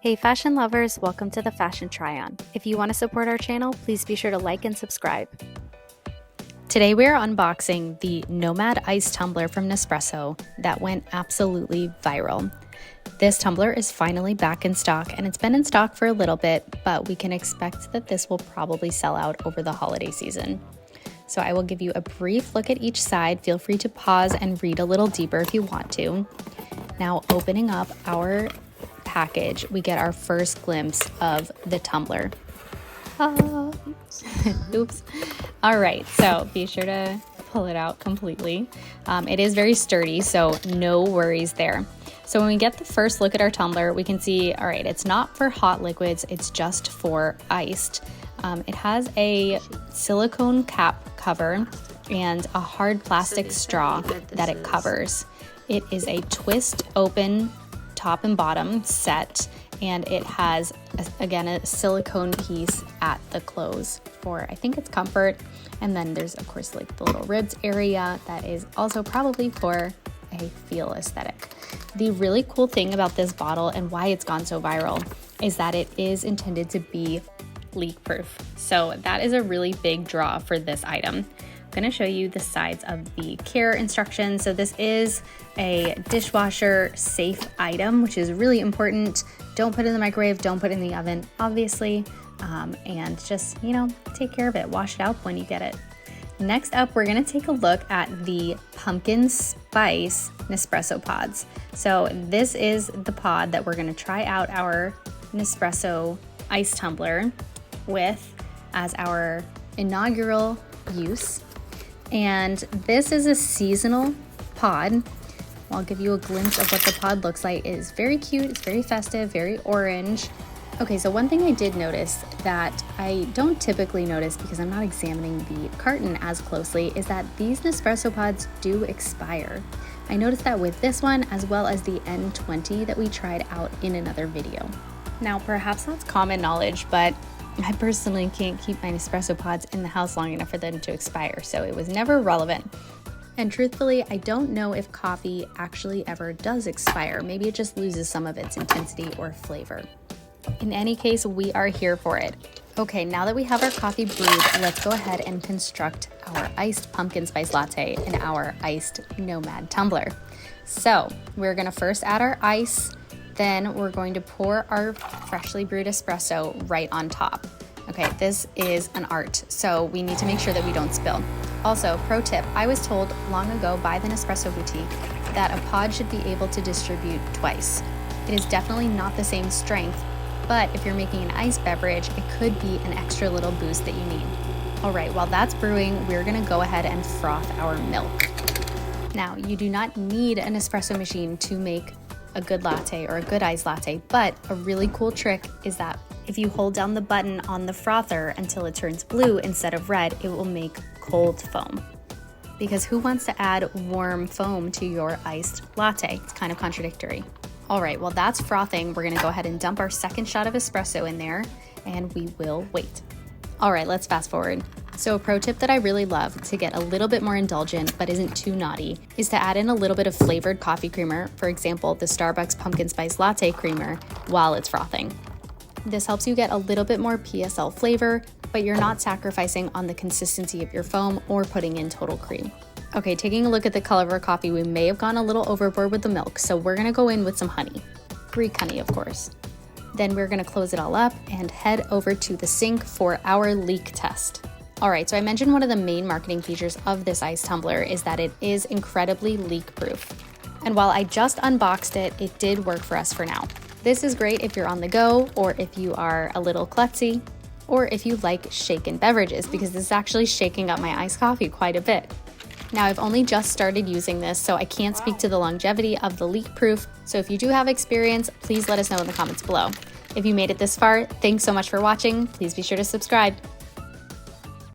Hey fashion lovers, welcome to the Fashion Try-On. If you want to support our channel, please be sure to like and subscribe. Today we are unboxing the Nomad Ice Tumbler from Nespresso that went absolutely viral. This tumbler is finally back in stock, and it's been in stock for a little bit, but we can expect that this will probably sell out over the holiday season. So I will give you a brief look at each side. Feel free to pause and read a little deeper if you want to. Now opening up our package, we get our first glimpse of the tumbler. Oops. All right, so be sure to pull it out completely. It is very sturdy, so no worries there. So when we get the first look at our tumbler, we can see, all right, it's not for hot liquids, it's just for iced. It has a silicone cap cover and a hard plastic straw that it covers. It is a twist open top and bottom set, and it has again a silicone piece at the close for, I think it's comfort, and then there's of course like the little ribs area that is also probably for a feel aesthetic. The really cool thing about this bottle and why it's gone so viral is that it is intended to be leak proof, so that is a really big draw for this item. I'm going to show you the sides of the care instructions. So this is a dishwasher safe item, which is really important. Don't put it in the microwave, don't put it in the oven, obviously, and just, take care of it. Wash it out when you get it. Next up, we're going to take a look at the pumpkin spice Nespresso pods. So this is the pod that we're going to try out our Nespresso ice tumbler with as our inaugural use. And this is a seasonal pod. I'll give you a glimpse of what the pod looks like. It is very cute, it's very festive, very orange. Okay, so one thing I did notice that I don't typically notice because I'm not examining the carton as closely is that these Nespresso pods do expire. I noticed that with this one as well as the N20 that we tried out in another video. Now perhaps that's common knowledge, but I personally can't keep my Nespresso pods in the house long enough for them to expire, so it was never relevant. And truthfully, I don't know if coffee actually ever does expire. Maybe it just loses some of its intensity or flavor. In any case, we are here for it. Okay, now that we have our coffee brewed, let's go ahead and construct our iced pumpkin spice latte in our iced Nomad tumbler. So we're gonna first add our ice. Then we're going to pour our freshly brewed espresso right on top. Okay, this is an art, so we need to make sure that we don't spill. Also, pro tip, I was told long ago by the Nespresso boutique that a pod should be able to distribute twice. It is definitely not the same strength, but if you're making an iced beverage, it could be an extra little boost that you need. All right, while that's brewing, we're gonna go ahead and froth our milk. Now, you do not need an espresso machine to make a good latte or a good iced latte, but a really cool trick is that if you hold down the button on the frother until it turns blue instead of red, it will make cold foam. Because who wants to add warm foam to your iced latte? It's kind of contradictory. All right, while that's frothing, we're gonna go ahead and dump our second shot of espresso in there, and we will wait. All right, let's fast forward. So a pro tip that I really love to get a little bit more indulgent but isn't too naughty is to add in a little bit of flavored coffee creamer, for example, the Starbucks pumpkin spice latte creamer, while it's frothing. This helps you get a little bit more PSL flavor, but you're not sacrificing on the consistency of your foam or putting in total cream. Okay, taking a look at the color of our coffee, we may have gone a little overboard with the milk, so we're gonna go in with some honey. Greek honey, of course. Then we're gonna close it all up and head over to the sink for our leak test. All right, so I mentioned one of the main marketing features of this ice tumbler is that it is incredibly leak proof. And while I just unboxed it, it did work for us for now. This is great if you're on the go, or if you are a little klutzy, or if you like shaken beverages, because this is actually shaking up my iced coffee quite a bit. Now I've only just started using this, so I can't speak to the longevity of the leak proof. So if you do have experience, please let us know in the comments below. If you made it this far, thanks so much for watching. Please be sure to subscribe.